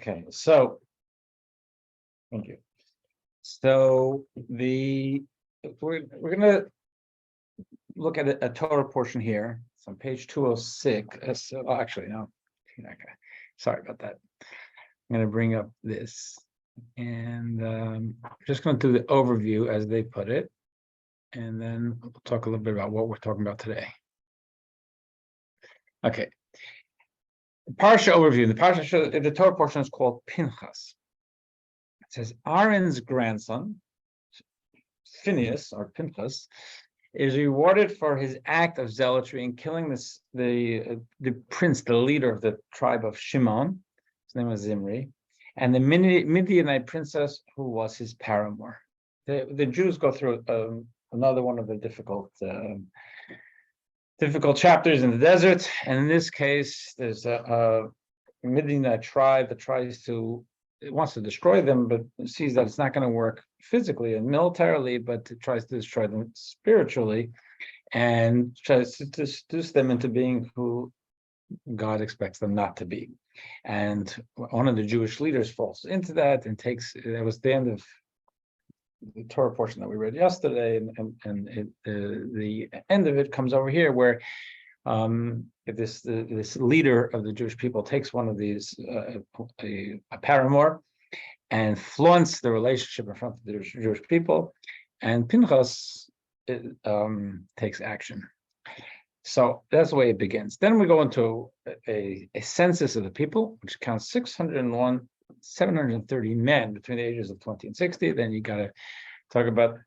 Okay, so thank you. So we're gonna look at a Torah portion here. It's on page 206. So actually, no. Okay. Sorry about that. I'm gonna bring up this and just going to do the overview as they put it, and then we'll talk a little bit about what we're talking about today. Okay. The Parsha overview. The Torah portion is called Pinchas. It says Aaron's grandson, Phineas or Pinchas, is rewarded for his act of zealotry in killing the prince, the leader of the tribe of Shimon. His name was Zimri, and the Midianite princess who was his paramour. The Jews go through another one of the difficult chapters in the desert, and in this case, there's a Midianite tribe that wants to destroy them, but sees that it's not going to work physically and militarily, but it tries to destroy them spiritually, and tries to seduce them into being who God expects them not to be. And one of the Jewish leaders falls into that and that was the end of the Torah portion that we read yesterday, and the end of it comes over here where this leader of the Jewish people takes one of these a paramour and flaunts the relationship in front of the Jewish people, and Pinchas takes action. So that's the way it begins. Then we go into a census of the people, which counts 730 men between the ages of 20 and 60. Then you got to talk about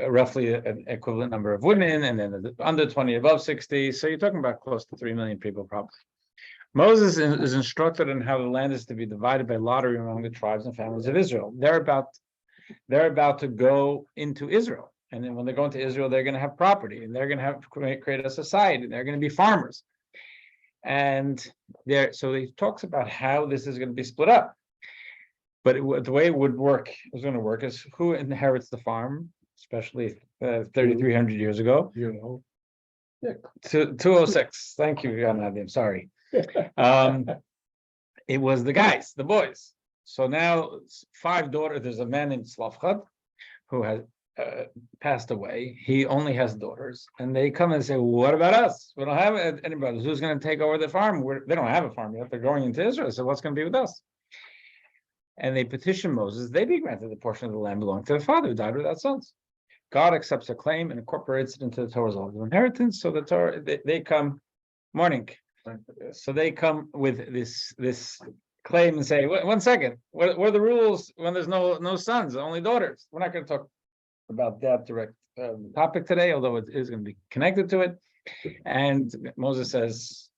roughly an equivalent number of women, and then under 20, above 60. So you're talking about close to 3 million people, probably. Moses is instructed on how the land is to be divided by lottery among the tribes and families of Israel. They're about to go into Israel. And then when they go into Israel, they're going to have property, and they're going to have create a society, and they're going to be farmers. And so he talks about how this is going to be split up. But the way it was going to work is who inherits the farm, especially 3,300 years ago. Yeah. 206. Thank you, Nadim. Sorry. It was the guys, the boys. So now 5 daughters. There's a man named Slavchad who has passed away. He only has daughters, and they come and say, "What about us? We don't have anybody. Who's going to take over the farm? They don't have a farm yet. They're going into Israel. So what's going to be with us?" And they petition Moses. They be granted the portion of the land belonging to the father who died without sons. God accepts their claim and incorporates it into the Torah's law of inheritance. So the Torah, they come morning. So they come with this claim and say, "One second. What are the rules when there's no sons, only daughters?" We're not going to talk about that direct topic today, although it is going to be connected to it. And Moses says,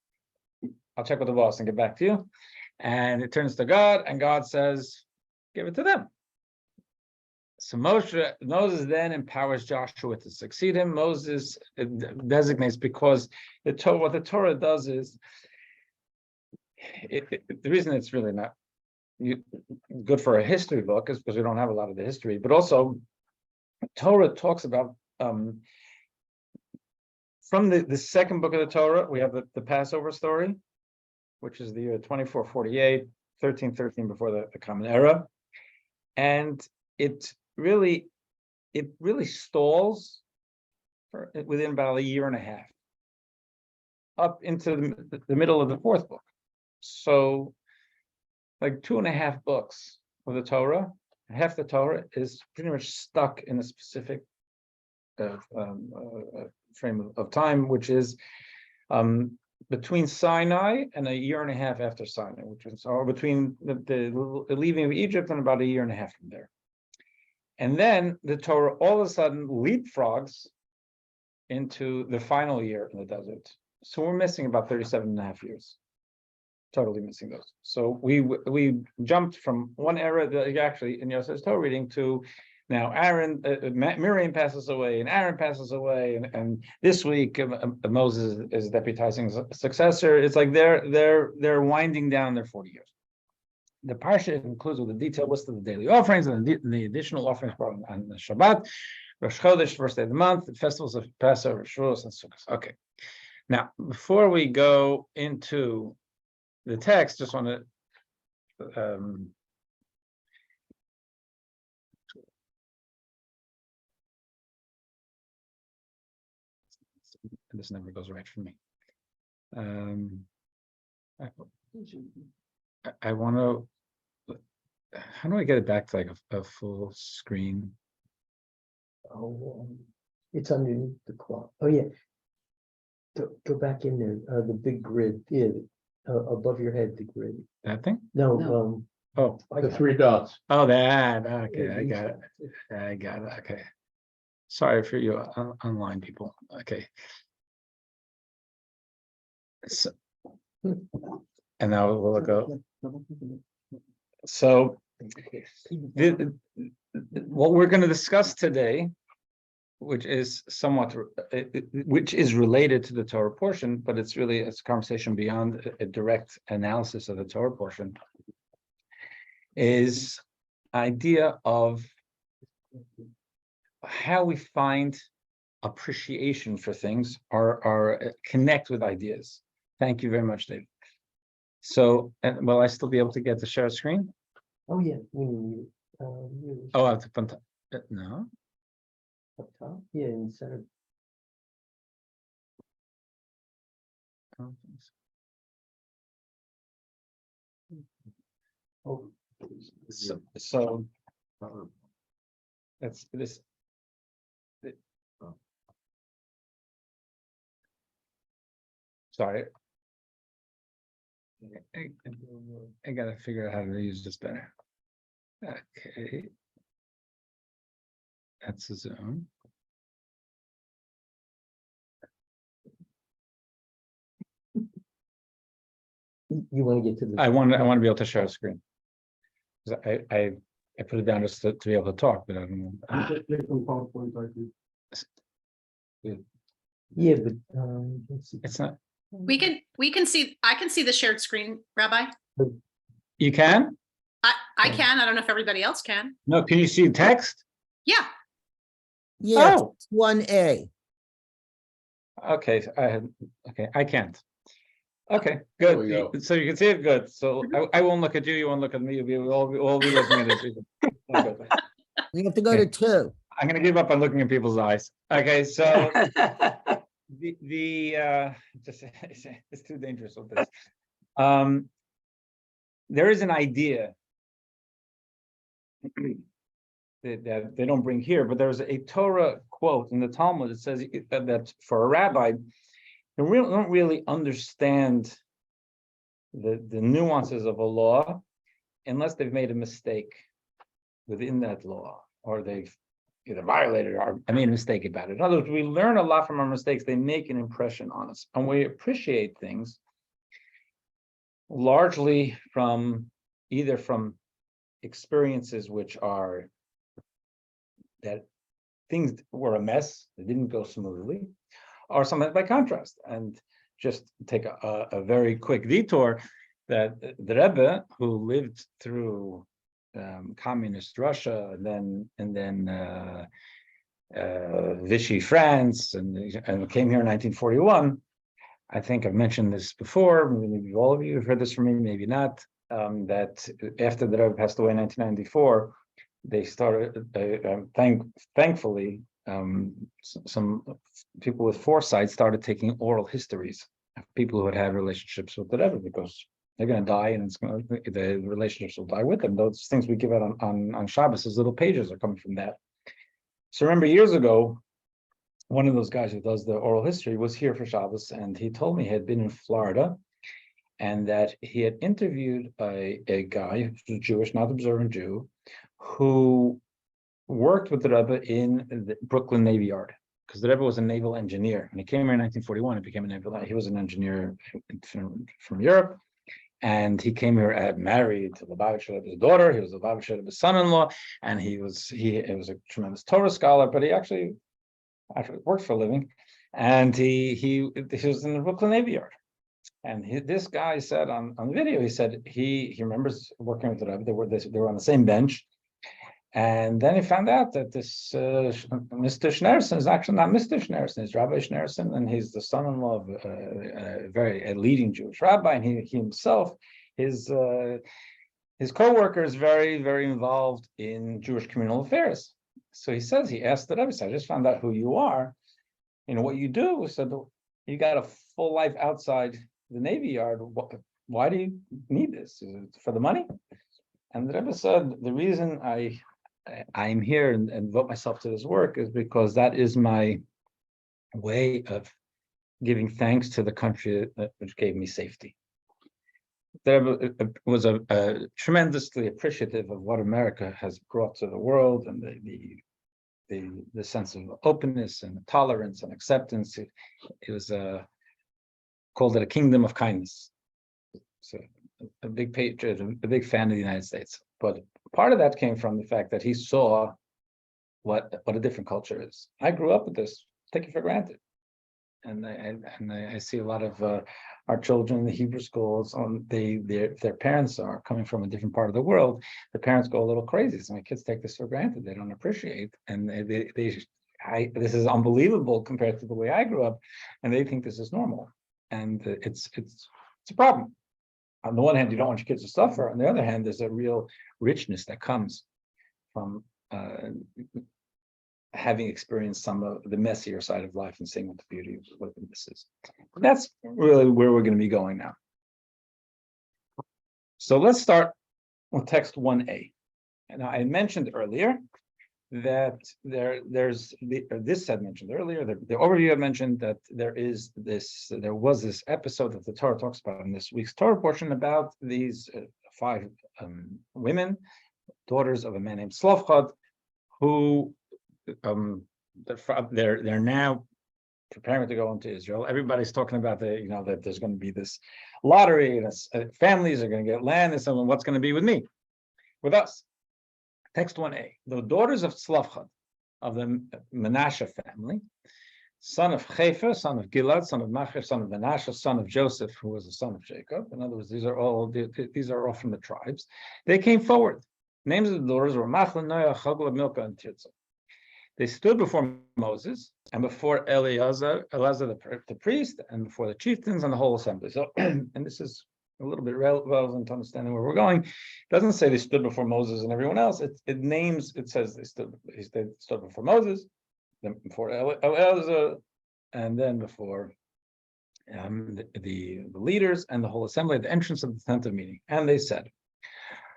"I'll check with the boss and get back to you." And it turns to God, and God says, "Give it to them." So Moses then empowers Joshua to succeed him. Moses designates, because what the Torah does is, the reason it's really not good for a history book is because we don't have a lot of the history, but also Torah talks about from the second book of the Torah, we have the Passover story, which is the year 2448, 1313 before the Common Era, and it really stalls within about a year and a half, up into the middle of the 4th book. So, like 2.5 books of the Torah. Half the Torah is pretty much stuck in a specific frame of time, which is between Sinai and a year and a half after Sinai, which is between the leaving of Egypt and about a year and a half from there. And then the Torah all of a sudden leapfrogs into the final year in the desert. So we're missing about 37.5 years. Totally missing those. So we jumped from one era that actually in Yosef's Torah reading to now Miriam passes away, and Aaron passes away, and this week Moses is deputizing a successor. It's like they're winding down their 40 years. The parsha concludes with a detailed list of the daily offerings and the additional offerings brought on the Shabbat, Rosh Chodesh, first day of the month, the festivals of Passover, Shavuos, and Sukkot. Okay. Now, before we go into the text, just want to this never goes right for me. I want to. How do I get it back to like a full screen? Oh, it's underneath the clock. Oh, yeah. Go back in there, the big grid, yeah, above your head, the grid. That thing? No, Oh, The three dots. oh, that. Okay, I got it. I got it. Okay. Sorry for you online people. Okay. So, and now we'll go. So, what we're going to discuss today, which is related to the Torah portion, but it's a conversation beyond a direct analysis of the Torah portion, is idea of how we find appreciation for things or connect with ideas. Thank you very much, David. So, will I still be able to get the share screen? oh, yeah, Oh, I have to put no. up top, yeah, in the center. I don't think so. Oh, So that's this. Sorry. I gotta figure out how to use this better. Okay. That's the zone. you want to get to the. I want to be able to share a screen. 'Cause I put it down just to be able to talk, but I don't know. Yeah, but, let's see. It's not. We can see, I can see the shared screen, Rabbi. You can? I can. I don't know if everybody else can. No, can you see text? Yeah. Yeah, Oh. it's 1A. Okay, I can't. Okay, There we good. go. So you can see it good. So I won't look at you, you won't look at me, we'll all be looking at each other. We have to go to 2. I'm gonna give up on looking in people's eyes. Okay, so it's too dangerous with this. There is an idea that they don't bring here, but there's a Torah quote in the Talmud that says that for a rabbi, they don't really understand the nuances of a law unless they've made a mistake within that law, or they've either violated or made a mistake about it. In other words, we learn a lot from our mistakes. They make an impression on us, and we appreciate things largely from either from experiences which are that things were a mess, they didn't go smoothly, or sometimes by contrast. And just take a very quick detour that the Rebbe, who lived through communist Russia and then Vichy France and came here in 1941. I think I've mentioned this before. Maybe all of you have heard this from me, maybe not. That after the Rebbe passed away in 1994, they started. Thankfully, some people with foresight started taking oral histories of people who had had relationships with the Rebbe, because they're going to die, and the relationships will die with them. Those things we give out on Shabbos as little pages are coming from that. So remember, years ago, one of those guys who does the oral history was here for Shabbos, and he told me he had been in Florida, and that he had interviewed a guy who's Jewish, not observant Jew, who worked with the Rebbe in the Brooklyn Navy Yard, because the Rebbe was a naval engineer, and he came here in 1941 and became a naval. He was an engineer from Europe. And he came here married to Lubavitch Rebbe's daughter. He was Lubavitch Rebbe's son-in-law, and he was a tremendous Torah scholar. But he actually worked for a living, and he was in the Brooklyn Navy Yard. And this guy said on the video, he said he remembers working with the Rebbe. They were on the same bench, and then he found out that this Mr. Schneerson is actually not Mr. Schneerson. He's Rabbi Schneerson, and he's the son-in-law of a leading Jewish rabbi. And he himself, his his co-worker is very, very involved in Jewish communal affairs. So he says, he asked the Rebbe, I just found out who you are, what you do. So you got a full life outside the Navy Yard. Why do you need this? Is it for the money? And the Rebbe said, the reason I'm here and devote myself to this work is because that is my way of giving thanks to the country which gave me safety. There was a tremendously appreciative of what America has brought to the world and the sense of openness and tolerance and acceptance. It was called it a kingdom of kindness. So a big patriot, a big fan of the United States. But part of that came from the fact that he saw what a different culture is. I grew up with this, take it for granted. And I see a lot of our children in the Hebrew schools. If their parents are coming from a different part of the world, the parents go a little crazy. So my kids take this for granted; they don't appreciate, and this is unbelievable compared to the way I grew up, and they think this is normal, and it's a problem. On the one hand, you don't want your kids to suffer. On the other hand, there's a real richness that comes from having experienced some of the messier side of life and seeing what the beauty of what this is. That's really where we're going to be going now. So let's start with text 1a. And I mentioned earlier that the overview I mentioned that there was this episode that the Torah talks about in this week's Torah portion about these 5 women, daughters of a man named Slavchad, who they're now preparing to go into Israel. Everybody's talking about that there's going to be this lottery and families are going to get land and so on. What's going to be with me, with us? Text 1a. The daughters of Slavchad of the Menashe family, son of Chefer, son of Gilad, son of Machir, son of Menashe, son of Joseph, who was the son of Jacob. In other words, these are all from the tribes. They came forward. Names of the daughters were Machlon, Noah, Chogla, Milcah, and Tirzah. They stood before Moses and before Eleazar the priest, and before the chieftains and the whole assembly. So, and this is a little bit relevant to understanding where we're going. It doesn't say they stood before Moses and everyone else. It says they stood before Moses, then before Eleazar, and then before the leaders and the whole assembly at the entrance of the tent of meeting. And they said,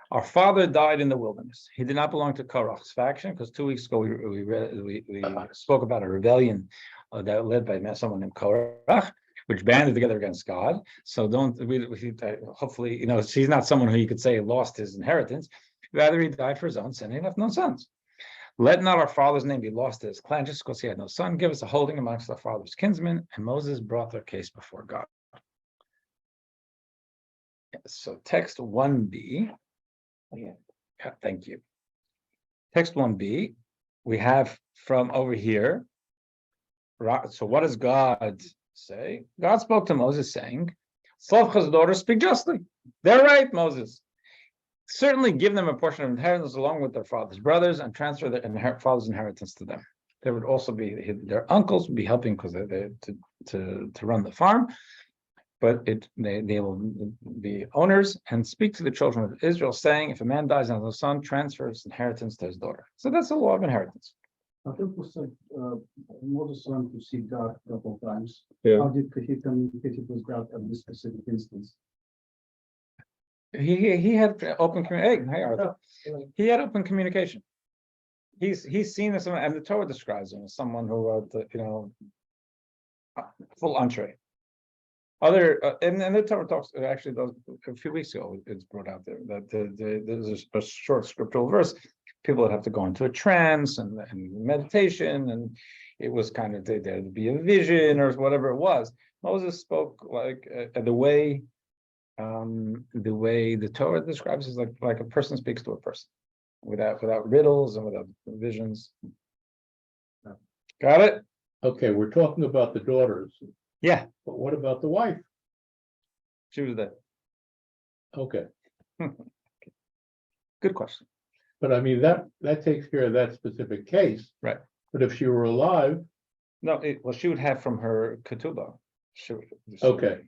our father died in the wilderness. He did not belong to Korach's faction, because 2 weeks ago we spoke about a rebellion that led by someone named Korach, which banded together against God. So hopefully, he's not someone who you could say lost his inheritance. Rather, he died for his own sin. He left no sons. Let not our father's name be lost to his clan, just because he had no son. Give us a holding amongst our father's kinsmen. And Moses brought their case before God. So text 1b. Yeah, thank you. Text 1b, we have from over here. So what does God say? God spoke to Moses saying, Slavchad's daughters speak justly. They're right, Moses. Certainly give them a portion of inheritance along with their father's brothers and transfer their father's inheritance to them. There would also be their uncles would be helping because they're to run the farm. But they will be owners and speak to the children of Israel, saying, if a man dies and has a son, transfer his inheritance to his daughter. So that's the law of inheritance. I think we said Moses went to see God a couple of times. Yeah. How did he communicate with God at this specific instance? He had open communication. Hey, Arthur. He had open communication. He's seen as someone, and the Torah describes him as someone who full entree. And the Torah talks actually a few weeks ago. It's brought out there that there's a short scriptural verse. People would have to go into a trance and meditation, and it was kind of there'd be a vision or whatever it was. Moses spoke like the way the Torah describes is like a person speaks to a person, without riddles and without visions. Got it? Okay, we're talking about the daughters, Yeah, but what about the wife? she was there. Okay, Good question. but I mean, that takes care of that specific case. Right. But if she were alive, No, she would have from her ketubah. okay,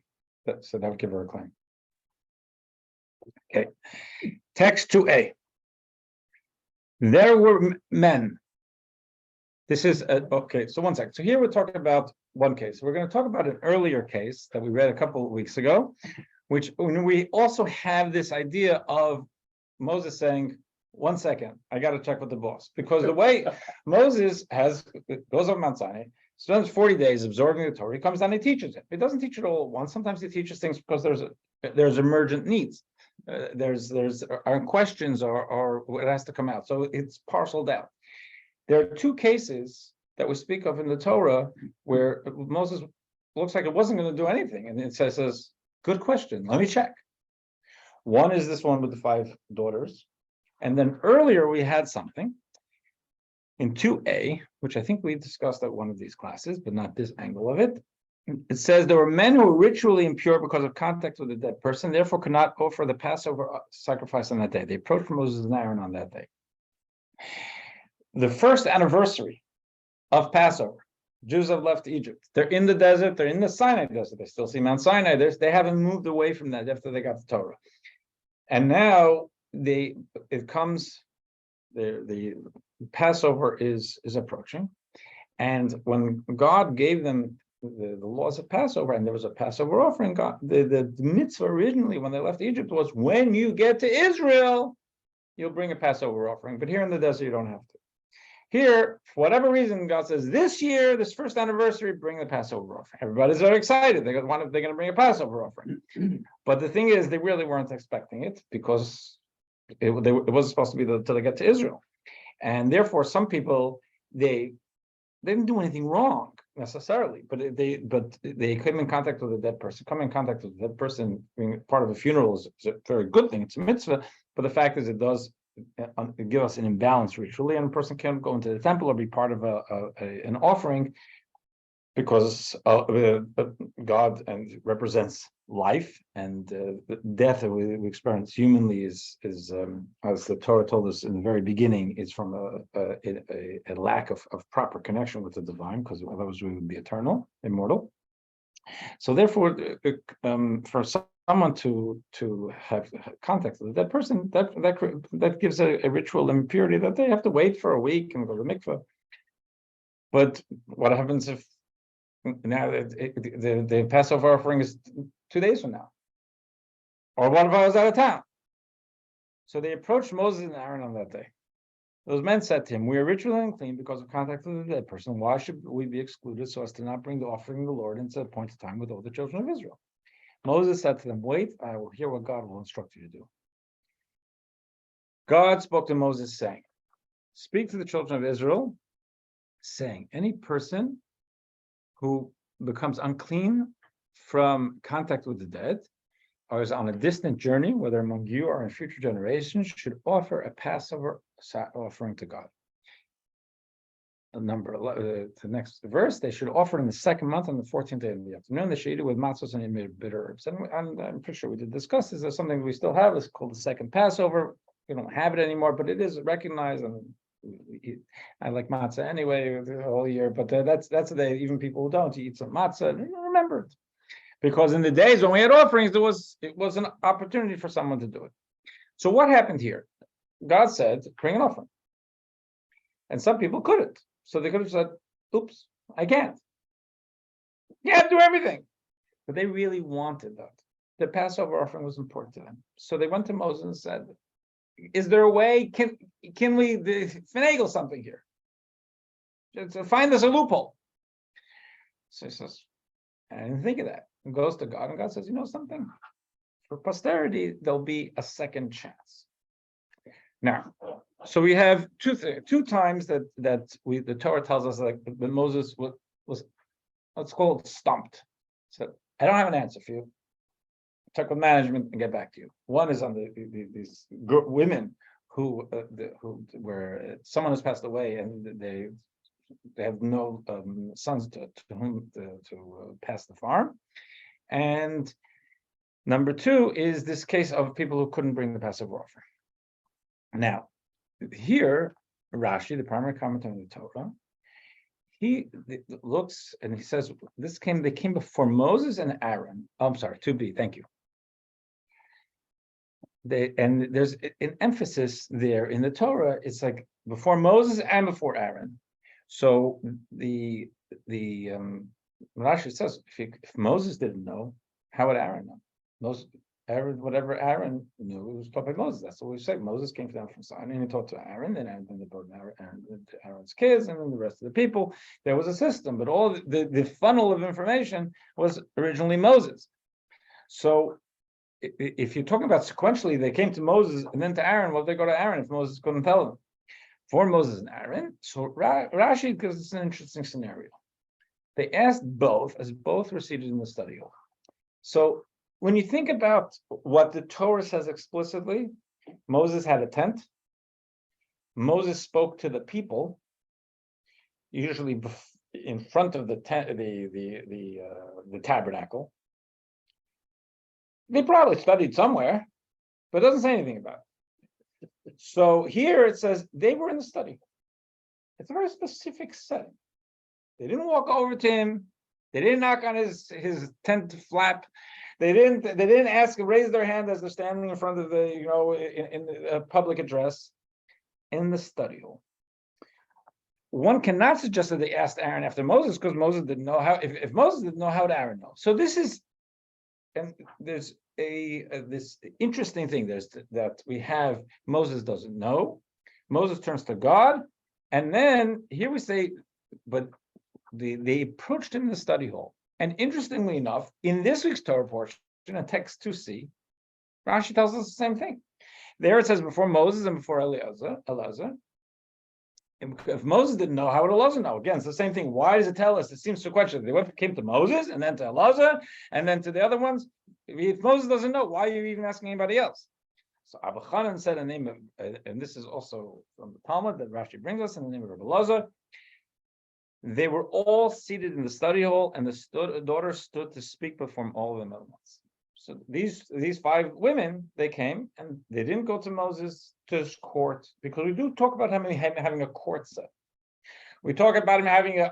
So that would give her a claim. Okay. Text 2a. There were men. This is, okay, so one second. So here we're talking about one case. We're going to talk about an earlier case that we read a couple of weeks ago, which when we also have this idea of Moses saying, 1 second, I got to check with the boss. Because the way Moses goes up Mount Sinai, spends 40 days absorbing the Torah, he comes down, he teaches it. He doesn't teach it all at once. Sometimes he teaches things because there's emergent needs. There's our questions or it has to come out. So it's parceled out. There are two cases that we speak of in the Torah where Moses looks like it wasn't going to do anything. And it says, good question, let me check. One is this one with the 5 daughters. And then earlier we had something in 2a, which I think we discussed at one of these classes, but not this angle of it. It says there were men who were ritually impure because of contact with a dead person, therefore could not offer the Passover sacrifice on that day. They approached Moses and Aaron on that day. The first anniversary of Passover, Jews have left Egypt. They're in the desert. They're in the Sinai desert. They still see Mount Sinai. They haven't moved away from that after they got the Torah. And now the Passover is approaching. And when God gave them the laws of Passover, and there was a Passover offering, the mitzvah originally when they left Egypt was, when you get to Israel, you'll bring a Passover offering. But here in the desert, you don't have to. Here, for whatever reason, God says, this year, this first anniversary, bring the Passover offering. Everybody's very excited. They're going to bring a Passover offering. But the thing is, they really weren't expecting it because it wasn't supposed to be until they get to Israel. And therefore, some people, they didn't do anything wrong necessarily, but they came in contact with a dead person. Coming in contact with a dead person, being part of a funeral is a very good thing. It's a mitzvah, but the fact is it does give us an imbalance ritually, and a person can't go into the temple or be part of an offering because God and represents life, and the death that we experience humanly is as the Torah told us in the very beginning, is from a lack of proper connection with the divine, because otherwise we would be immortal. So therefore, for someone to have contact with that person, that gives a ritual impurity that they have to wait for a week and go to mikveh. But what happens if now the Passover offering is 2 days from now? Or what if I was out of town? So they approached Moses and Aaron on that day. Those men said to him, we are ritually unclean because of contact with the dead person. Why should we be excluded so as to not bring the offering of the Lord into the appointed time with all the children of Israel? Moses said to them, wait, I will hear what God will instruct you to do. God spoke to Moses saying, speak to the children of Israel, saying, any person who becomes unclean from contact with the dead or is on a distant journey, whether among you or in future generations, should offer a Passover offering to God. The next verse, they should offer it in the second month on the 14th day of the afternoon. They should eat it with matzos and bitter herbs. And I'm pretty sure we did discuss this. There's something we still have. It's called the second Passover. We don't have it anymore, but it is recognized. And I like matzah anyway the whole year. But that's the day even people who don't eat some matzah and remember it, because in the days when we had offerings, it was an opportunity for someone to do it. So what happened here? God said, bring an offering, and some people couldn't. So they could have said, oops, I can't. You have to do everything. But they really wanted that. The Passover offering was important to them. So they went to Moses and said, is there a way, can we finagle something here? To find us a loophole. So he says, I didn't think of that. And goes to God, and God says, you know something? For posterity, there'll be a second chance. Now, so we have two times that the Torah tells us that Moses was let's call it stumped. So I don't have an answer for you. Check with management and get back to you. One is on these women who where someone has passed away and they have no sons to whom to pass the farm, and number two is this case of people who couldn't bring the Passover offering. Now, here, Rashi, the primary commentator on the Torah, he looks and he says, they came before Moses and Aaron. Oh, I'm sorry, 2b, thank you. there's an emphasis there in the Torah. It's like before Moses and before Aaron. So the Rashi says if Moses didn't know, how would Aaron know? Aaron, whatever Aaron knew, it was taught by Moses. That's what we say. Moses came down from Sinai and he taught to Aaron, then Aaron they brought Aaron to Aaron's kids, and then the rest of the people. There was a system, but all the funnel of information was originally Moses. So if you're talking about sequentially, they came to Moses and then to Aaron. Well, they go to Aaron if Moses couldn't tell them. For Moses and Aaron, so Rashi gives us an interesting scenario. They asked both, as both were seated in the study hall. So when you think about what the Torah says explicitly, Moses had a tent. Moses spoke to the people, usually in front of the tent, the tabernacle. They probably studied somewhere, but it doesn't say anything about it. So here it says they were in the study. It's a very specific setting. They didn't walk over to him. They didn't knock on his tent flap. They didn't raise their hand as they're standing in front of the, in the public address. In the study hall. One cannot suggest that they asked Aaron after Moses because Moses didn't know how. If Moses didn't know, how would Aaron know? So this is, and there's this interesting thing. That we have Moses doesn't know. Moses turns to God, and then here we say, but they approached him in the study hall. And interestingly enough, in this week's Torah portion, in text 2c, Rashi tells us the same thing. There it says before Moses and before Elazar. If Moses didn't know, how would Elazar know? Again, it's the same thing. Why does it tell us? It seems sequential. They came to Moses and then to Elazar and then to the other ones. If Moses doesn't know, why are you even asking anybody else? So Abu Chanan said a name of, and this is also from the Talmud that Rashi brings us in the name of Rabbi Elazar. They were all seated in the study hall, and the daughter stood to speak before all of them at once. So these 5 women, they came and they didn't go to Moses to his court, because we do talk about him having a court set. We talk about him having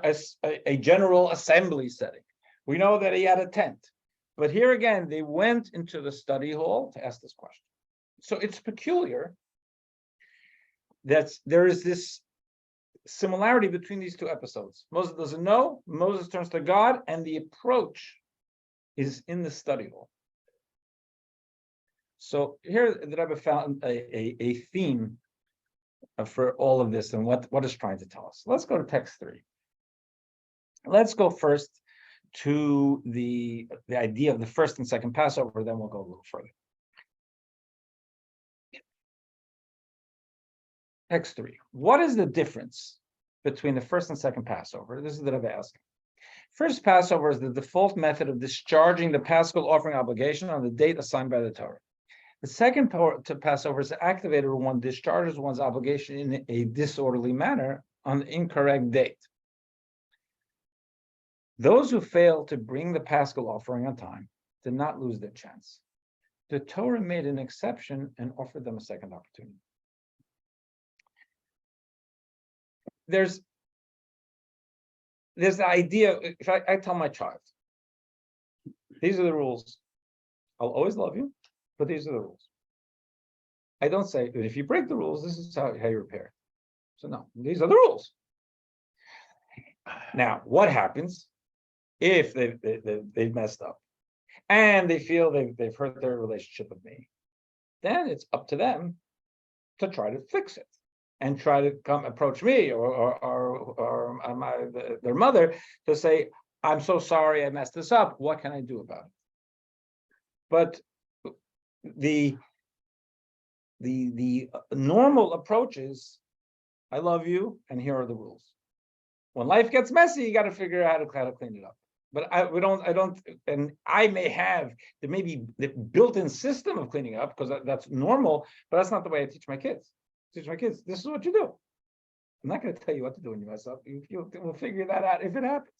a general assembly setting. We know that he had a tent. But here again, they went into the study hall to ask this question. So it's peculiar that there is this similarity between these 2 episodes. Moses doesn't know, Moses turns to God, and the approach is in the study hall. So here the Rabbi found a theme for all of this and what it's trying to tell us. Let's go to text 3. Let's go first to the idea of the first and second Passover, then we'll go a little further. Text 3. What is the difference between the first and second Passover? This is the Rabbi asking. First Passover is the default method of discharging the Paschal offering obligation on the date assigned by the Torah. The second Passover is activated when one discharges one's obligation in a disorderly manner on the incorrect date. Those who fail to bring the Paschal offering on time did not lose their chance. The Torah made an exception and offered them a second opportunity. There's the idea, if I tell my child, these are the rules. I'll always love you, but these are the rules. I don't say, if you break the rules, this is how you repair it. So no, these are the rules. Now, what happens if they've messed up and they feel they've hurt their relationship with me? Then it's up to them to try to fix it and try to come approach me or their mother to say, I'm so sorry I messed this up. What can I do about it? But the normal approach is, I love you, and here are the rules. When life gets messy, you got to figure out how to clean it up. But I may have maybe the built-in system of cleaning up because that's normal, but that's not the way I teach my kids. This is what you do. I'm not going to tell you what to do when you mess up. We'll figure that out if it happens.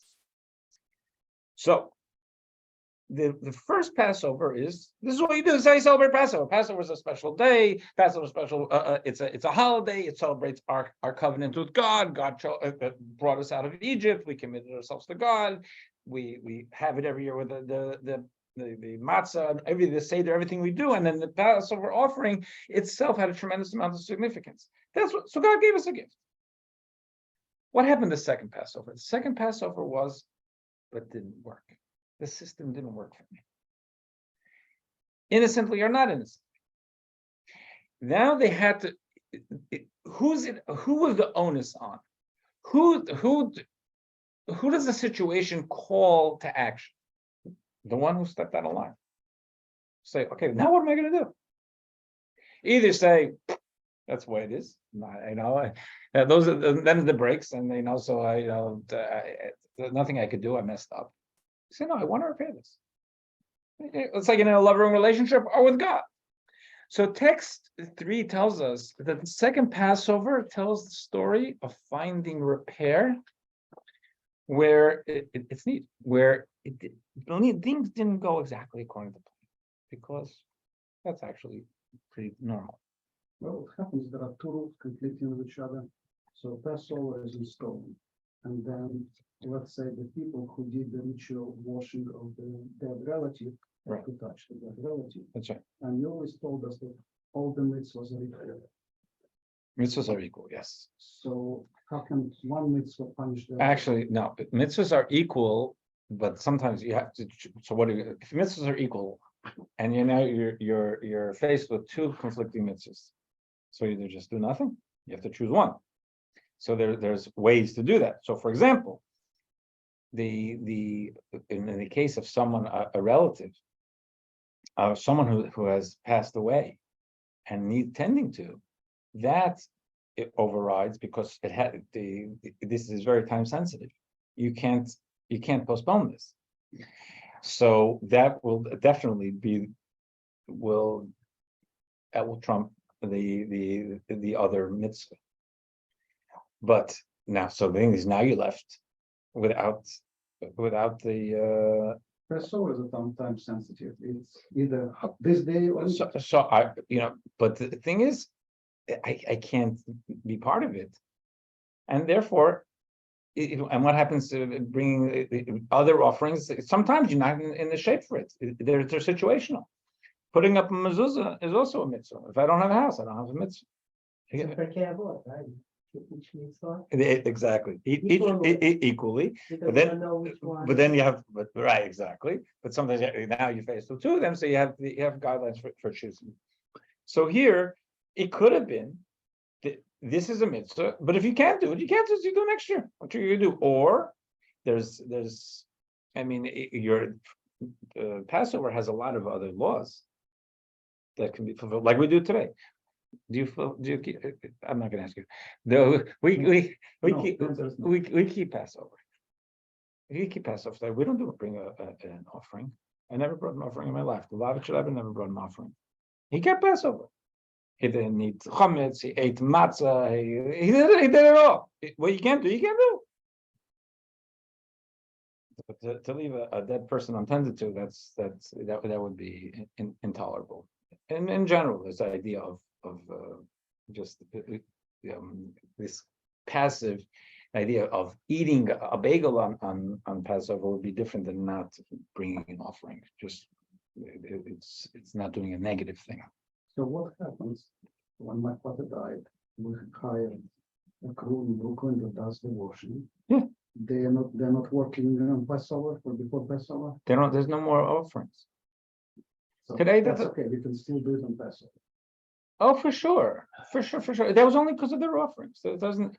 So the first Passover is, this is what you do. This is how you celebrate Passover. Passover is a special day. Passover is special. It's a holiday. It celebrates our covenant with God. God brought us out of Egypt. We committed ourselves to God. We have it every year with the the matzah, and the seder, everything we do, and then the Passover offering itself had a tremendous amount of significance. So God gave us a gift. What happened the second Passover? The second Passover was, but didn't work. The system didn't work for me. Innocently or not innocently. Now they had to. Who was the onus on? Who does the situation call to action? The one who stepped out of line. Say, okay, now what am I going to do? Either say, that's the way it is. Those are then the breaks, and so there's nothing I could do. I messed up. Say, no, I want to repair this. It's like in a loving relationship or with God. So text 3 tells us that the second Passover tells the story of finding repair where it's needed, where things didn't go exactly according to plan, because that's actually pretty normal. Well, what happens, there are two rules conflicting with each other. So Passover is in stone. And then, let's say the people who did the ritual washing of the dead relative Right. to touch the dead relative. That's right. And you always told us that all the mitzvahs are equal. Mitzvahs are equal, yes. So how can one mitzvah punish the other? Actually, no, mitzvahs are equal, but sometimes you have to. So what if mitzvahs are equal, and you're faced with 2 conflicting mitzvahs? So you either just do nothing, you have to choose one. So there's ways to do that. So for example, in the case of someone, a relative, someone who has passed away and needs tending to, that it overrides, because this is very time sensitive. You can't postpone this. So that will definitely will trump the other mitzvah. But now, so the thing is, now you're left without the. Passover is a time sensitive. It's either this day or So I, but the thing is, I can't be part of it, and therefore, and what happens to bringing other offerings? Sometimes you're not in the shape for it. They're situational. Putting up a mezuzah is also a mitzvah. If I don't have a house, I don't have a mitzvah. Exactly. Equally. But then you have, right, exactly. But sometimes now you face the 2 of them, so you have guidelines for choosing. So here, it could have been that this is a mitzvah, but if you can't do it, you do it next year. What are you gonna do? Or there's, your Passover has a lot of other laws that can be fulfilled, like we do today. Do you keep? I'm not going to ask you. No, we keep Passover. We keep Passover. We don't bring an offering. I never brought an offering in my life. The Lavich Rebbe never brought an offering. He kept Passover. He didn't eat chametz. He ate matzah. He did it all. What you can't do, you can't do. But to leave a dead person untended to, that would be intolerable. And in general, this idea of just this passive idea of eating a bagel on Passover would be different than not bringing an offering. Just it's not doing a negative thing. So what happens when my father died? We hired a crew in Brooklyn that does the washing. Yeah. They're not working on Passover or before Passover. There's no more offerings. So Today, that's okay. We can still do it on Passover. Oh, for sure. That was only because of their offerings. So it doesn't.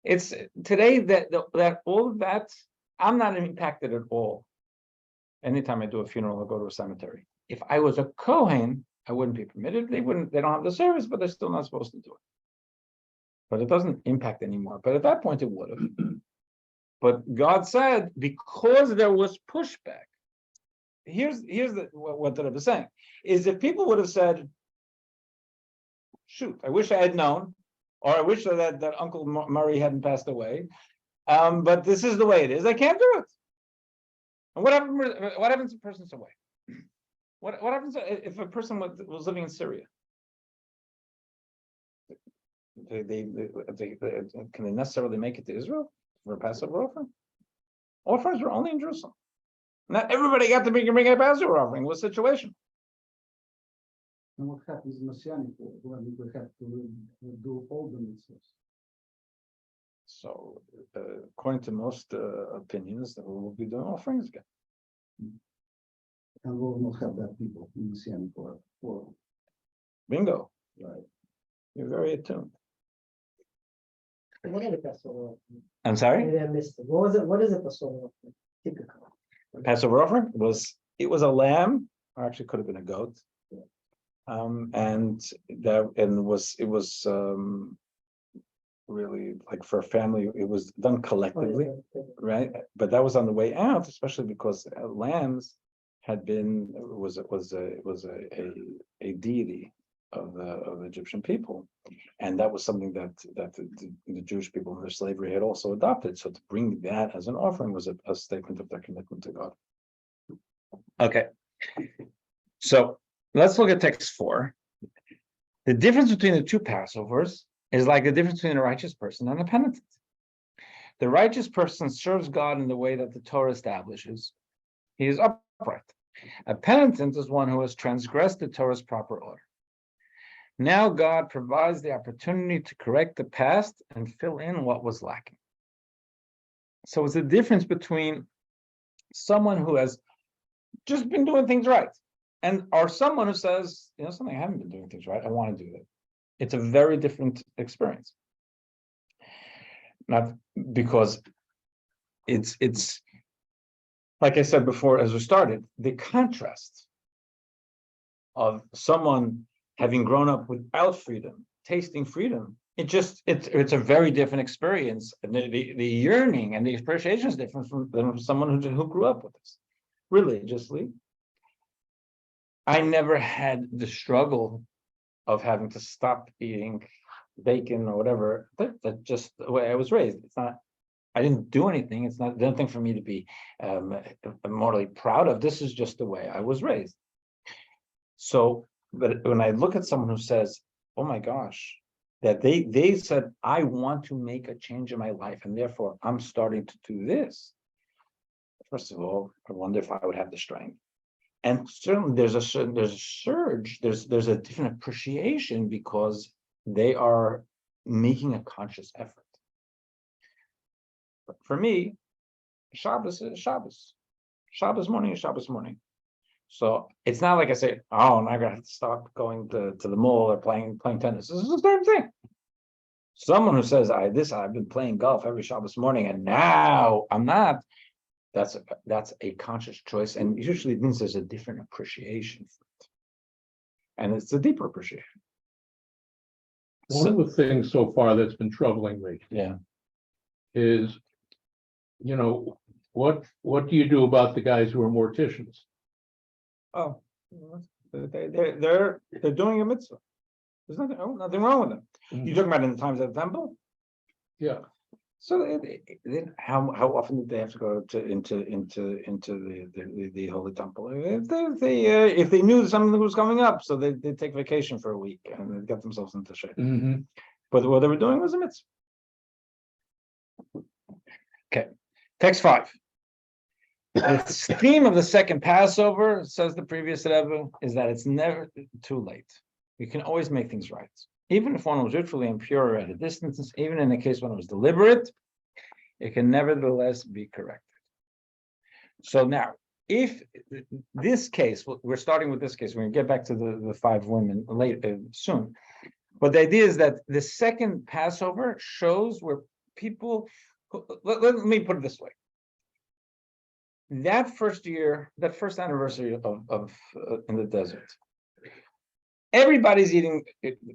It's today that all of that. I'm not impacted at all. Anytime I do a funeral, I go to a cemetery. If I was a Kohen, I wouldn't be permitted. They don't have the service, but they're still not supposed to do it. But it doesn't impact anymore. But at that point, it would have. But God said, because there was pushback. Here's what the Rebbe is saying, is if people would have said, shoot, I wish I had known, or I wish that Uncle Murray hadn't passed away, but this is the way it is, I can't do it. And what happens if a person's away? What happens if a person was living in Syria? Can they necessarily make it to Israel for a Passover offering? Offerings were only in Jerusalem. Not everybody got to bring a Passover offering. What situation? And what happens in Messianic world when we have to do all the mitzvahs? So, according to most opinions, that we will be doing offerings again. And we will not have that people in Messianic world. Bingo. Right. You're very attuned. What is a Passover offering? I'm sorry. Maybe I missed it. What was it? What is a Passover offering? Typical. Passover offering it was a lamb, or actually could have been a goat. And it was really like for a family, it was done collectively, right? But that was on the way out, especially because lambs had been was a deity of the Egyptian people, and that was something that the Jewish people in their slavery had also adopted. So to bring that as an offering was a statement of their commitment to God. Okay, so let's look at text 4. The difference between the two Passovers is like the difference between a righteous person and a penitent. The righteous person serves God in the way that the Torah establishes. He is upright. A penitent is one who has transgressed the Torah's proper order. Now God provides the opportunity to correct the past and fill in what was lacking. So it's the difference between someone who has just been doing things right or someone who says, something, I haven't been doing things right, I want to do it. It's a very different experience. Not because it's like I said before, as we started, the contrast of someone having grown up without freedom, tasting freedom, it's a very different experience. And the yearning and the appreciation is different than from someone who grew up with this religiously. I never had the struggle of having to stop eating bacon or whatever. That's just the way I was raised. It's not, I didn't do anything. It's not nothing for me to be morally proud of. This is just the way I was raised. So, but when I look at someone who says, oh my gosh, that they said, I want to make a change in my life, and therefore I'm starting to do this. First of all, I wonder if I would have the strength. And certainly there's a surge, there's a different appreciation because they are making a conscious effort. But for me, Shabbos is Shabbos. Shabbos morning is Shabbos morning. So it's not like I say, oh, I'm not gonna have to stop going to the mall or playing tennis. This is the same thing. Someone who says, I've been playing golf every Shabbos morning and now I'm not. That's a conscious choice, and usually it means there's a different appreciation for it, and it's a deeper appreciation. One of the things so far that's been troubling me is, what do you do about the guys who are morticians? Oh, they're doing a mitzvah. There's nothing wrong with them. You're talking about in the times of the temple? Yeah. So how often did they have to go into the holy temple? If they knew something was coming up, so they'd take vacation for a week and they'd get themselves into shape. Mm-hmm. But what they were doing was a mitzvah. Okay, text 5. The theme of the second Passover, says the previous Rebbe, is that it's never too late. You can always make things right. Even if one was ritually impure at a distance, even in the case when it was deliberate, it can nevertheless be corrected. So now, if this case, we're starting with this case, we're going to get back to the 5 women later soon. But the idea is that the second Passover shows where people, let me put it this way. That first year, that first anniversary of in the desert, everybody's eating,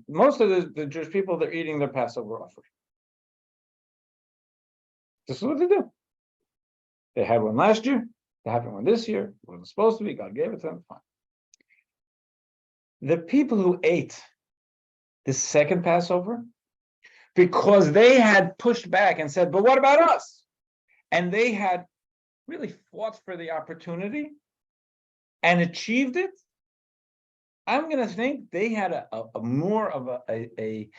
most of the Jewish people, they're eating their Passover offering. This is what they do. They had one last year, they have one this year, it wasn't supposed to be, God gave it to them, fine. The people who ate the second Passover, because they had pushed back and said, but what about us? And they had really fought for the opportunity and achieved it, I'm going to think they had a more of an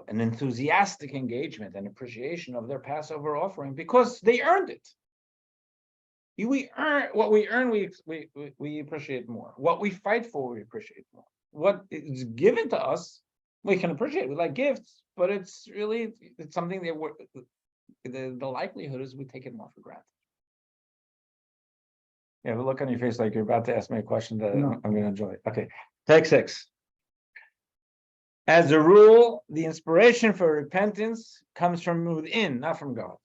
enthusiastic engagement and appreciation of their Passover offering because they earned it. We earn what we earn, we appreciate more. What we fight for, we appreciate more. What is given to us, we can appreciate. We like gifts, but it's something that the likelihood is we take it more for granted. Yeah, but look on your face like you're about to ask me a question that No. I'm going to enjoy. Okay, take 6. As a rule, the inspiration for repentance comes from within, not from God.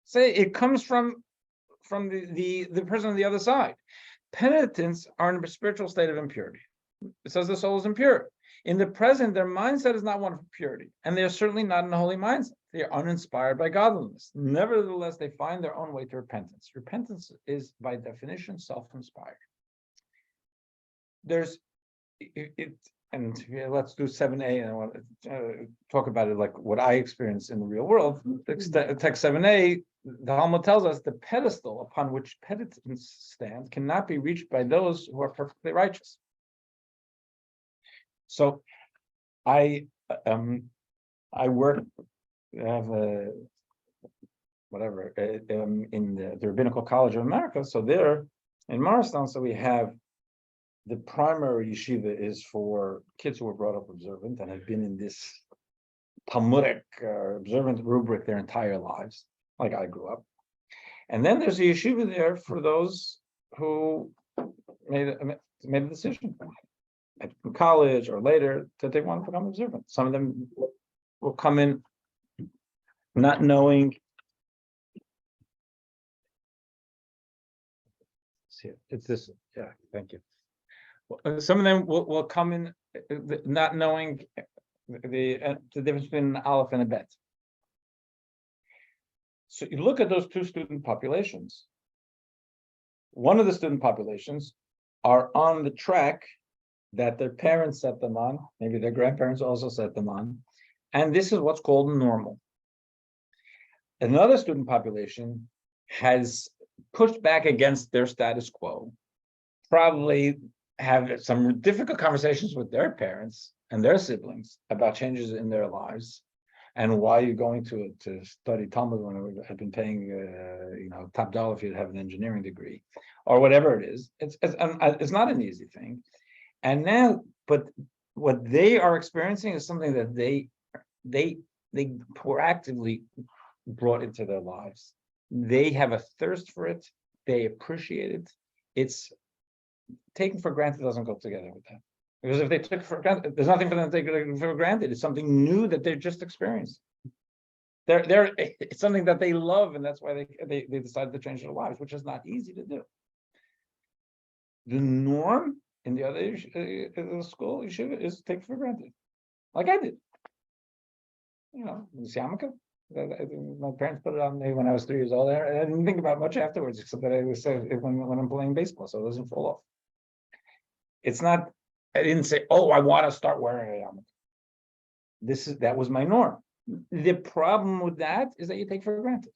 Say it comes from the person on the other side. Penitents are in a spiritual state of impurity. It says the soul is impure. In the present, their mindset is not one of purity, and they are certainly not in a holy mindset. They are uninspired by godliness. Nevertheless, they find their own way to repentance. Repentance is, by definition, self-inspired. There's it, and let's do 7a, and I want to talk about it like what I experience in the real world. Text 7a, the Talmud tells us the pedestal upon which penitents stand cannot be reached by those who are perfectly righteous. So I work, I have a whatever in the Rabbinical College of America. So there in Morristown, so we have the primary yeshiva is for kids who were brought up observant and have been in this Talmudic observant rubric their entire lives, like I grew up. And then there's a yeshiva there for those who made a decision at college or later that they want to become observant. Some of them will come in not knowing. See, it's this. Yeah, thank you. Some of them will come in not knowing the difference between an aleph and a bet. So you look at those two student populations. One of the student populations are on the track that their parents set them on, maybe their grandparents also set them on, and this is what's called normal. Another student population has pushed back against their status quo, probably have some difficult conversations with their parents and their siblings about changes in their lives, and why you're going to study Talmud when I've been paying top dollar for you to have an engineering degree, or whatever it is. It's not an easy thing. And now, but what they are experiencing is something that they proactively brought into their lives. They have a thirst for it. They appreciate it. It's taken for granted doesn't go together with that. Because if they took for granted, there's nothing for them to take for granted. It's something new that they're just experienced. It's something that they love, and that's why they decided to change their lives, which is not easy to do. The norm in the other school yeshiva is take for granted, like I did. Yarmulke. My parents put it on me when I was 3 years old. I didn't think about much afterwards, except that I was when I'm playing baseball, so it doesn't fall off. It's not. I didn't say, "Oh, I want to start wearing a yarmulke." That was my norm. The problem with that is that you take for granted.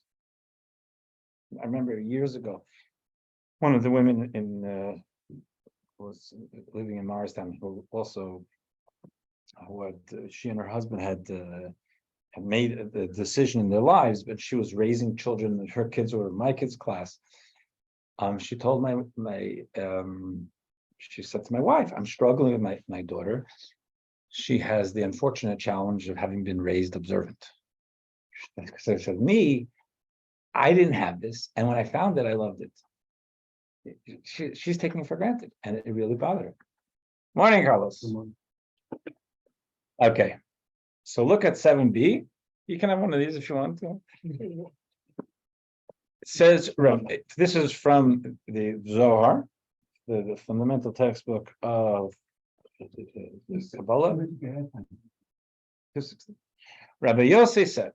I remember years ago, one of the women was living in Morristown, who also, she and her husband had made a decision in their lives, but she was raising children, and her kids were in my kids' class. She told she said to my wife, "I'm struggling with my daughter. She has the unfortunate challenge of having been raised observant." So she said, "Me, I didn't have this, and when I found it, I loved it." She's taking it for granted, and it really bothered her. Morning, Carlos. Okay, so look at 7b. You can have one of these if you want to. It says, this is from the Zohar, the fundamental textbook of Kabbalah. Rabbi Yossi said,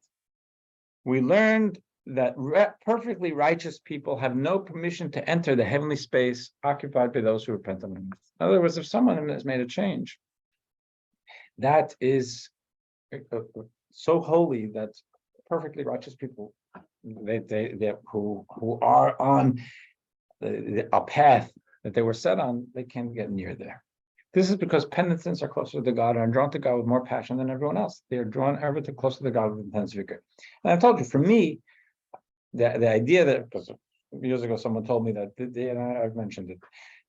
"We learned that perfectly righteous people have no permission to enter the heavenly space occupied by those who repent of them." In other words, if someone has made a change, that is so holy that perfectly righteous people, who are on a path that they were set on, they can't get near there. This is because penitents are closer to God and are drawn to God with more passion than everyone else. They are drawn ever closer to God with intense vigor. And I told you, for me, the idea that, because years ago, someone told me that, and I've mentioned it,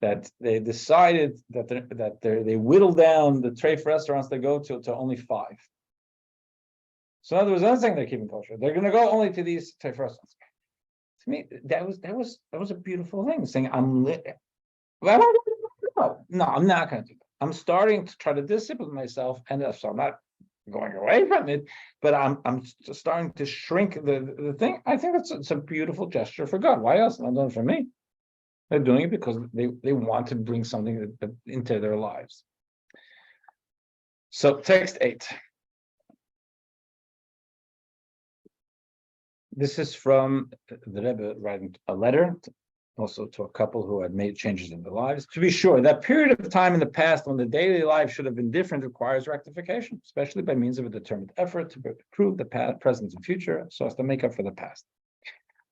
that they decided that they whittled down the treif restaurants they go to only 5. So in other words, another thing they're keeping kosher. They're going to go only to these treif restaurants. To me, that was a beautiful thing. Saying no, I'm not going to do that. I'm starting to try to discipline myself, and so I'm not going away from it, but I'm starting to shrink the thing. I think it's a beautiful gesture for God. Why else? Not doing it for me. They're doing it because they want to bring something into their lives. So text 8. This is from the Rebbe writing a letter, also to a couple who had made changes in their lives. To be sure, that period of time in the past when the daily life should have been different requires rectification, especially by means of a determined effort to improve the past, present, and future, so as to make up for the past.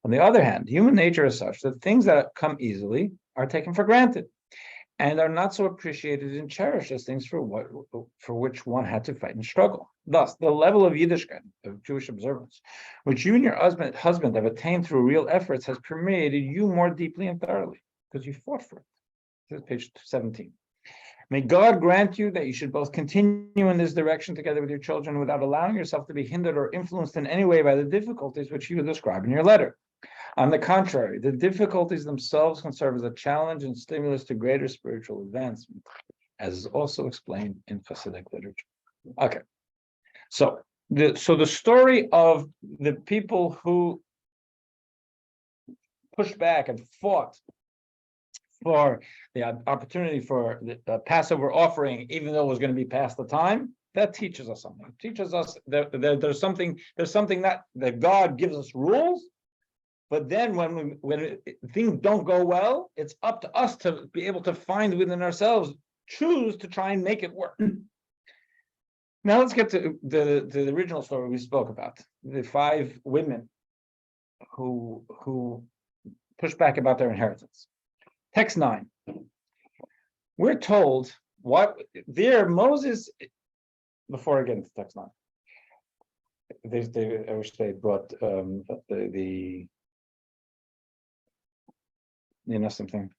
On the other hand, human nature is such that things that come easily are taken for granted and are not so appreciated and cherished as things for which one had to fight and struggle. Thus, the level of Yiddishkeit, of Jewish observance, which you and your husband have attained through real efforts, has permeated you more deeply and thoroughly, because you fought for it. This is page 17. May God grant you that you should both continue in this direction together with your children without allowing yourself to be hindered or influenced in any way by the difficulties which you describe in your letter. On the contrary, the difficulties themselves can serve as a challenge and stimulus to greater spiritual advancement, as is also explained in Hasidic literature. Okay, so the story of the people who pushed back and fought for the opportunity for the Passover offering, even though it was going to be past the time, that teaches us something. It teaches us that there's something that God gives us rules. But then when things don't go well, it's up to us to be able to find within ourselves, choose to try and make it work. Now let's get to the original story we spoke about, the 5 women who pushed back about their inheritance. Text 9. We're told Moses, before I get into text 9, I wish they brought something.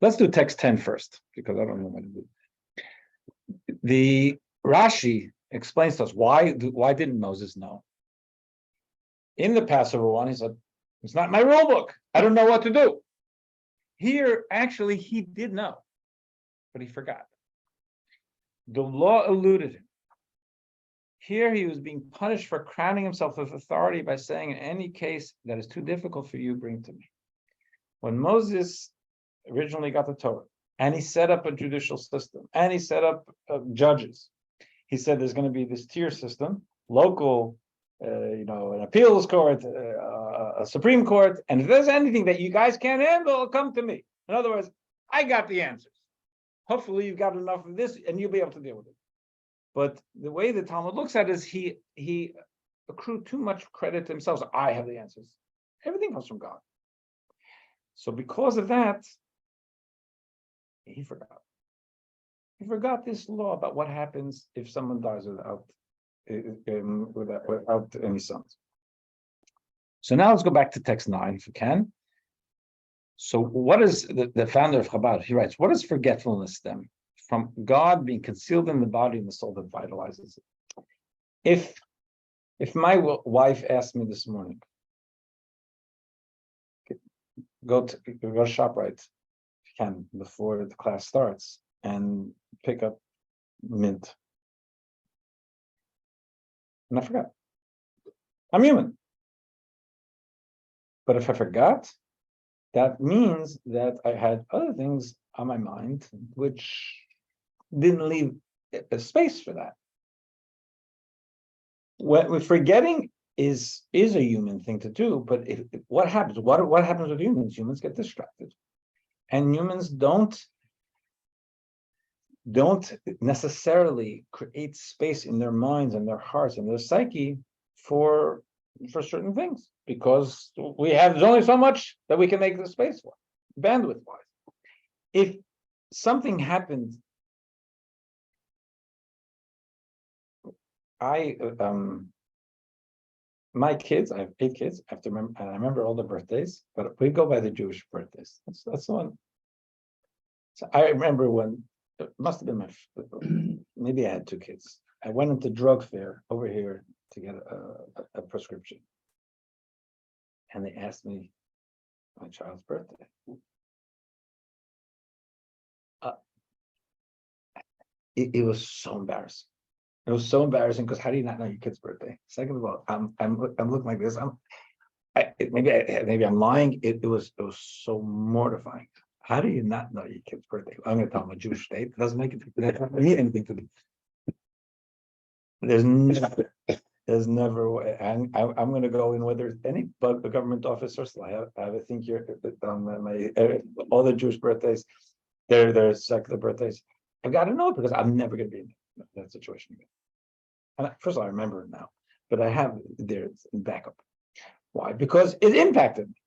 Let's do text 10 first, because I don't know what to do. The Rashi explains to us why didn't Moses know? In the Passover one, he said, it's not my rule book. I don't know what to do. Here, actually, he did know, but he forgot. The law eluded him. Here he was being punished for crowning himself with authority by saying, in any case that is too difficult for you, bring to me. When Moses originally got the Torah, and he set up a judicial system, and he set up judges, he said there's going to be this tier system, local, an appeals court, a Supreme Court, and if there's anything that you guys can't handle, come to me. In other words, I got the answers. Hopefully you've got enough of this, and you'll be able to deal with it. But the way the Talmud looks at it is he accrued too much credit to himself. So I have the answers. Everything comes from God. So because of that, he forgot. He forgot this law about what happens if someone dies without any sons. So now let's go back to text 9 if we can. So what is the founder of Chabad? He writes, what does forgetfulness stem from? God being concealed in the body and the soul that vitalizes it. If my wife asked me this morning, go to ShopRite if you can before the class starts and pick up mint. And I forgot. I'm human. But if I forgot, that means that I had other things on my mind which didn't leave a space for that. What forgetting is a human thing to do, but what happens? What happens with humans? Humans get distracted, and humans don't necessarily create space in their minds and their hearts and their psyche for certain things, because there's only so much that we can make the space for, bandwidth wise. If something happened, my kids, I have 8 kids, I have to remember, and I remember all the birthdays, but we go by the Jewish birthdays. That's the one. So I remember when, it must have been maybe I had 2 kids. I went into drug fair over here to get a prescription. And they asked me my child's birthday. It was so embarrassing. It was so embarrassing because how do you not know your kid's birthday? Second of all, I'm looking like this. Maybe I'm lying. It was so mortifying. How do you not know your kid's birthday? I'm going to tell them a Jewish state. It doesn't make it mean anything to me. There's never a way. I'm going to go in whether any government office or I think you're all the Jewish birthdays, their secular birthdays. I've got to know it because I'm never going to be in that situation again. And first of all, I remember it now, but I have there in backup. Why? Because it impacted me.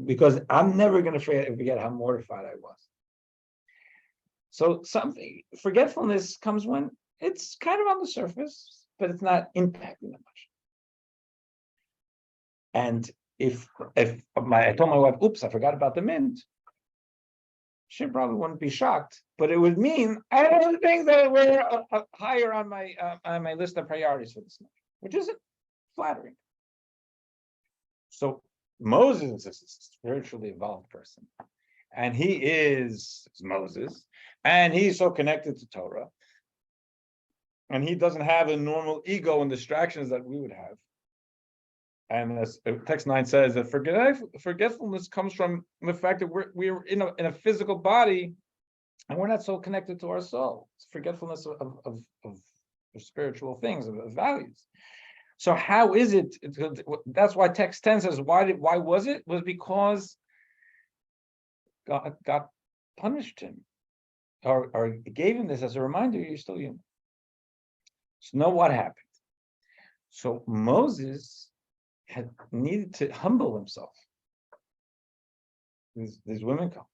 Because I'm never going to forget how mortified I was. So forgetfulness comes when it's kind of on the surface, but it's not impacting that much. And if I told my wife, oops, I forgot about the mint, she probably wouldn't be shocked, but it would mean I had other things that were higher on my list of priorities for this night, which isn't flattering. So Moses is a spiritually evolved person, and he is Moses, and he's so connected to Torah, and he doesn't have a normal ego and distractions that we would have. And as text 9 says, that forgetfulness comes from the fact that we're in a physical body, and we're not so connected to our soul. It's forgetfulness of spiritual things, of values. So how is it? That's why text 10 says, why was it? Was because God punished him, or gave him this as a reminder, you're still human. So know what happened. So Moses had needed to humble himself. These women come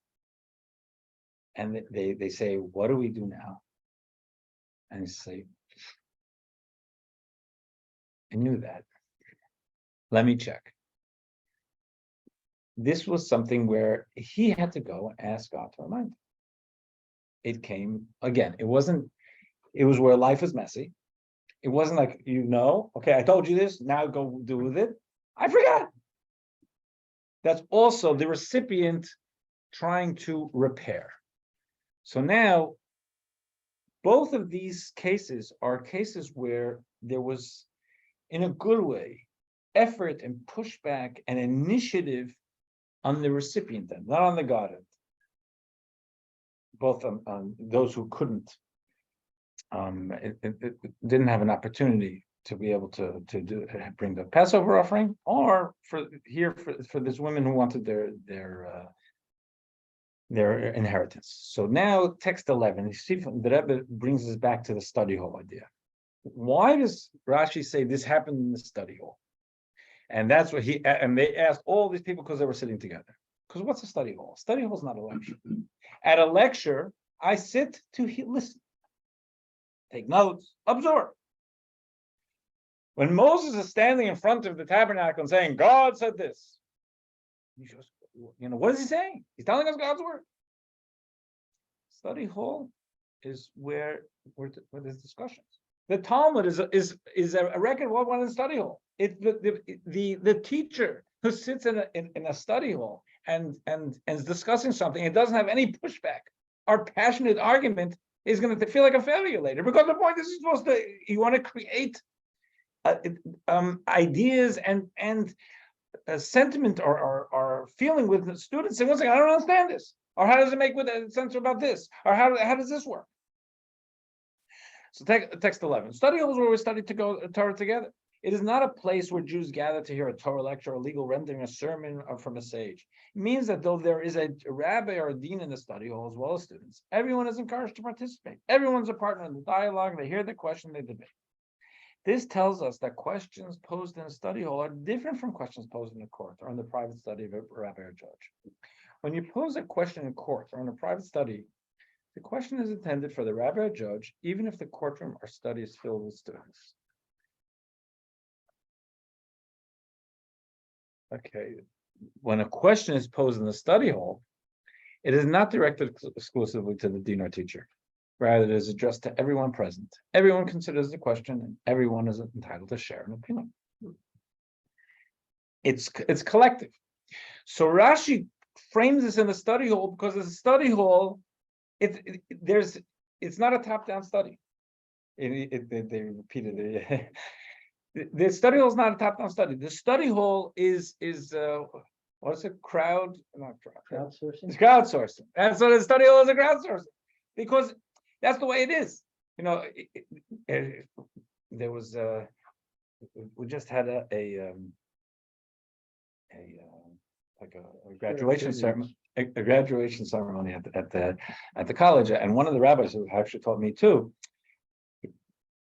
and they say, what do we do now? And he say, I knew that. Let me check. This was something where he had to go and ask God to remind him. It came again. It was where life was messy. It wasn't like, okay, I told you this, now go do with it. I forgot. That's also the recipient trying to repair. So now, both of these cases are cases where there was, in a good way, effort and pushback and initiative on the recipient end, not on the God end. Both on those who couldn't, it didn't have an opportunity to be able to bring the Passover offering, or for this women who wanted their inheritance. So now text 11, you see, the Rebbe brings us back to the study hall idea. Why does Rashi say this happened in the study hall? And that's what and they asked all these people because they were sitting together. Because what's a study hall? Study hall is not a lecture. At a lecture, I sit to listen, take notes, absorb. When Moses is standing in front of the tabernacle and saying, God said this, he goes, what is he saying? He's telling us God's word. Study hall is where there's discussions. The Talmud is a record of what went in the study hall. It's the teacher who sits in a study hall and is discussing something and doesn't have any pushback or passionate argument is going to feel like a failure later, because the point is you want to create ideas and sentiment or feeling with the students. Say, one second, I don't understand this, or how does it make sense about this, or how does this work? So text 11. Study hall is where we study Torah together. It is not a place where Jews gather to hear a Torah lecture or legal rendering, a sermon from a sage. It means that though there is a rabbi or a dean in the study hall as well as students, everyone is encouraged to participate. Everyone's a partner in the dialogue. They hear the question, they debate. This tells us that questions posed in a study hall are different from questions posed in a court or in the private study of a rabbi or judge. When you pose a question in court or in a private study, the question is intended for the rabbi or judge, even if the courtroom or study is filled with students. Okay, when a question is posed in the study hall, it is not directed exclusively to the dean or teacher. Rather, it is addressed to everyone present. Everyone considers the question, and everyone is entitled to share an opinion. It's collective. So Rashi frames this in the study hall because it's a study hall. It's not a top-down study. They repeated it. The study hall is not a top-down study. The study hall is what's it? Crowdsourcing. It's crowdsourcing. And so the study hall is a crowdsourcing because that's the way it is. There was we just had a graduation ceremony. A graduation ceremony at the college, and one of the rabbis who actually taught me too,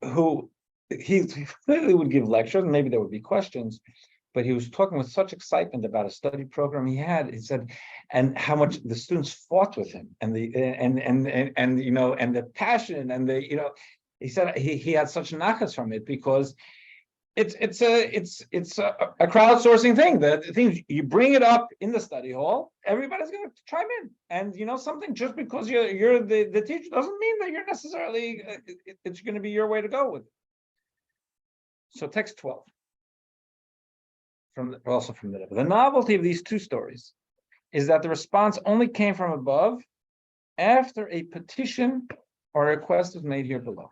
who he clearly would give lectures, and maybe there would be questions, but he was talking with such excitement about a study program he had. He said, and how much the students fought with him, and the passion, and he said he had such nachas from it because it's a crowdsourcing thing. The things you bring it up in the study hall, everybody's going to chime in, and something just because you're the teacher doesn't mean that you're necessarily it's going to be your way to go with it. So text 12 from the novelty of these two stories is that the response only came from above after a petition or request was made here below.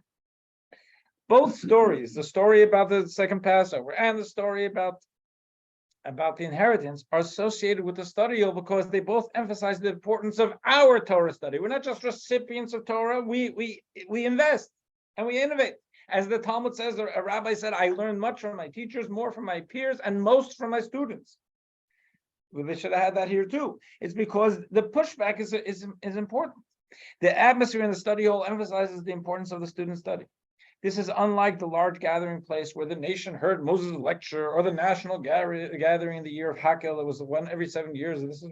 Both stories, the story about the second Passover and the story about the inheritance, are associated with the study hall because they both emphasize the importance of our Torah study. We're not just recipients of Torah. We invest and we innovate. As the Talmud says, a rabbi said, I learned much from my teachers, more from my peers, and most from my students. We should have had that here too. It's because the pushback is important. The atmosphere in the study hall emphasizes the importance of the student study. This is unlike the large gathering place where the nation heard Moses' lecture, or the national gathering in the year of Hakel. It was one every 7 years. This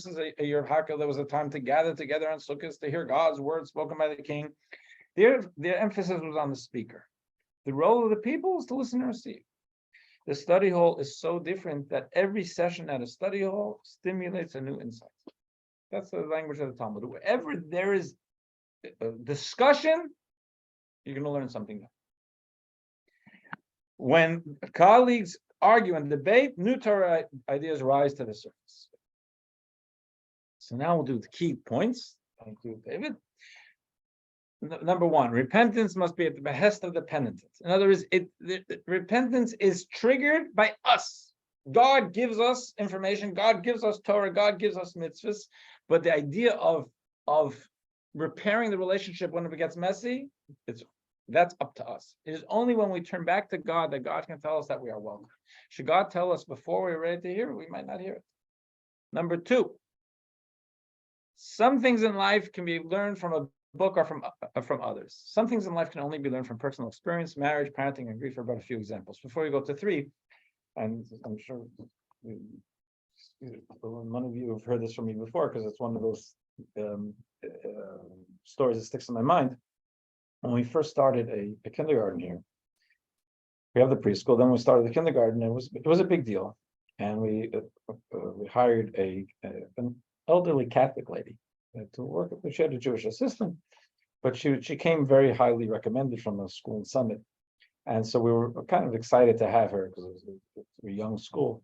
is a year of Hakel. There was a time to gather together on Sukkot to hear God's word spoken by the king. Their emphasis was on the speaker. The role of the people is to listen and receive. The study hall is so different that every session at a study hall stimulates a new insight. That's the language of the Talmud. Wherever there is a discussion, you're going to learn something new. When colleagues argue and debate, new Torah ideas rise to the surface. So now we'll do the key points. Thank you, David. Number one, repentance must be at the behest of the penitent. In other words, repentance is triggered by us. God gives us information, God gives us Torah, God gives us mitzvahs, but the idea of repairing the relationship when it gets messy, that's up to us. It is only when we turn back to God that God can tell us that we are welcome. Should God tell us before we're ready to hear it, we might not hear it. Number two, some things in life can be learned from a book or from others. Some things in life can only be learned from personal experience. Marriage, parenting, and grief are but a few examples. Before we go to three, and I'm sure none of you have heard this from me before because it's one of those stories that sticks in my mind. When we first started a kindergarten here, we have the preschool, then we started the kindergarten. It was a big deal, and we hired an elderly Catholic lady to work. She had a Jewish assistant, but she came very highly recommended from a school in Summit, and so we were kind of excited to have her because it was a young school.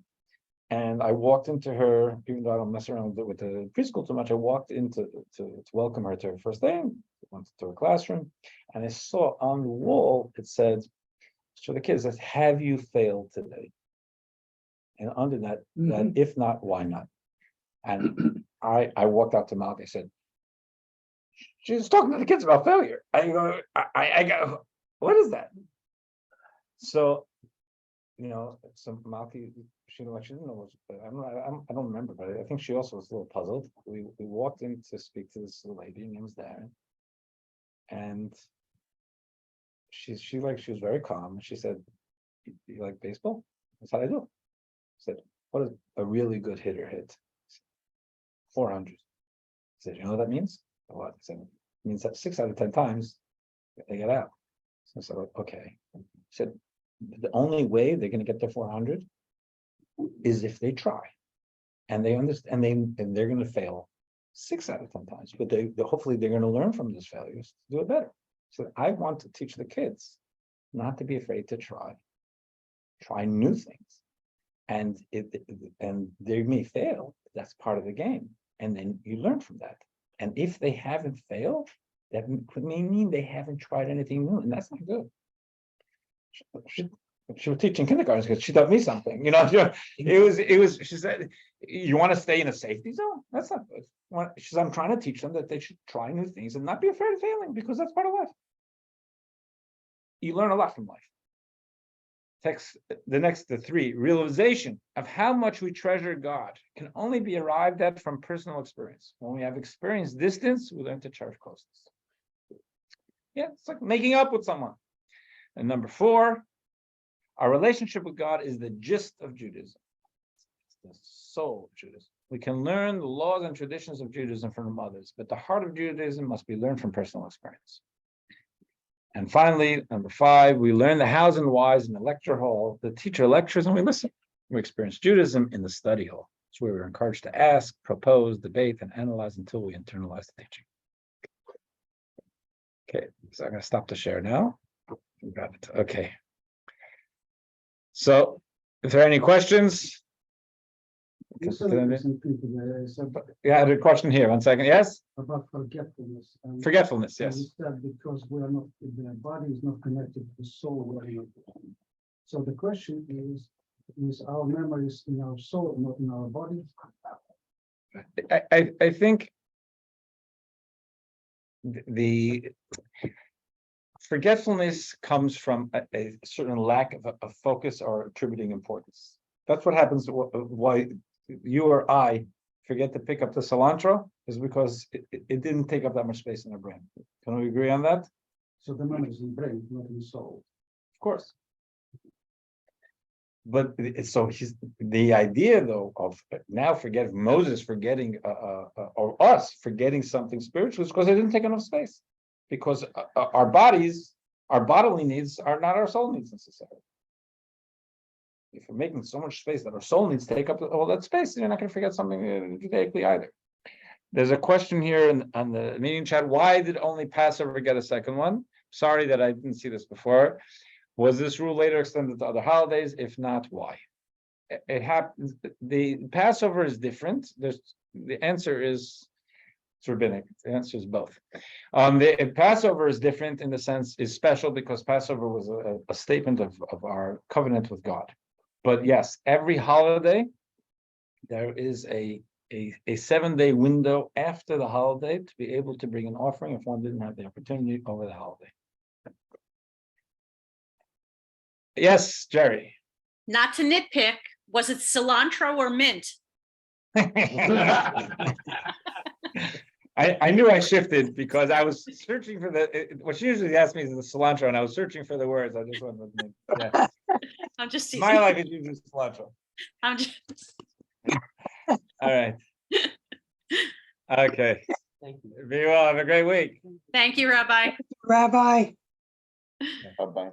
And I walked into her, even though I don't mess around with the preschool too much. I walked in to welcome her to her first day, went to her classroom, and I saw on the wall it said, so the kid says, "Have you failed today?" And under that, that if not, why not? And I walked out to Malk. I said, she's talking to the kids about failure. I go, what is that? So, so Malky, she didn't know what, I don't remember, but I think she also was a little puzzled. We walked in to speak to this lady, her name was Darren, and she was very calm. She said, "You like baseball?" I said, "I do." I said, "What does a really good hitter hit?" 400. I said, "You know what that means?" What? I said, "It means that 6 out of 10 times they get out." So I said, "Okay." I said, "The only way they're going to get their 400 is if they try. And they understand, and they're gonna fail 6 out of 10 times, but hopefully they're gonna learn from those failures to do it better. So I want to teach the kids not to be afraid to try new things. And they may fail, that's part of the game. And then you learn from that. And if they haven't failed, that could mean they haven't tried anything new, and that's not good. She was teaching kindergarten because she taught me something, it was, she said, you want to stay in a safety zone? That's not good. She said, I'm trying to teach them that they should try new things and not be afraid of failing, because that's part of life. You learn a lot from life. The 3, realization of how much we treasure God can only be arrived at from personal experience. When we have experienced distance, we learn to cherish closeness. Yeah, it's like making up with someone. And number 4, our relationship with God is the gist of Judaism. It's the soul of Judaism. We can learn the laws and traditions of Judaism from others, but the heart of Judaism must be learned from personal experience. And finally, number 5, we learn the hows and whys in the lecture hall. The teacher lectures and we listen. We experience Judaism in the study hall. It's where we're encouraged to ask, propose, debate, and analyze until we internalize the teaching. Okay, so I'm going to stop the share now. Got it. Okay. So, if there are any questions? You said something Yeah, I had a question here. 1 second. Yes? about forgetfulness. And Forgetfulness, you yes. said because we are not, the body is not connected to the soul. We are not. So the question is our memories in our soul, not in our body? I think the forgetfulness comes from a certain lack of focus or attributing importance. That's what happens. Why you or I forget to pick up the cilantro is because it didn't take up that much space in our brain. Can we agree on that? So the memory is in brain, not in soul. Of course. But so the idea though of now Moses forgetting or us forgetting something spiritual is because it didn't take enough space. Because our bodily needs are not our soul needs necessarily. If we're making so much space that our soul needs to take up all that space, then you're not going to forget something Judaically either. There's a question here on the meeting chat. Why did only Passover get a second one? Sorry that I didn't see this before. Was this rule later extended to other holidays? If not, why? It happens. The Passover is different. The answer is it's rabbinic. The answer is both. The Passover is different in the sense is special because Passover was a statement of our covenant with God. But yes, every holiday there is a 7-day window after the holiday to be able to bring an offering if one didn't have the opportunity over the holiday. Yes, Jerry. Not to nitpick, was it cilantro or mint? I knew I shifted because I was searching for what she usually asks me is the cilantro, and I was searching for the words. I just wanted to yeah. I'm just teasing. My life is usually cilantro. I'm just. All right. Okay. Thank you. Be well. Have a great week. Thank you, Rabbi. Rabbi. Bye-bye.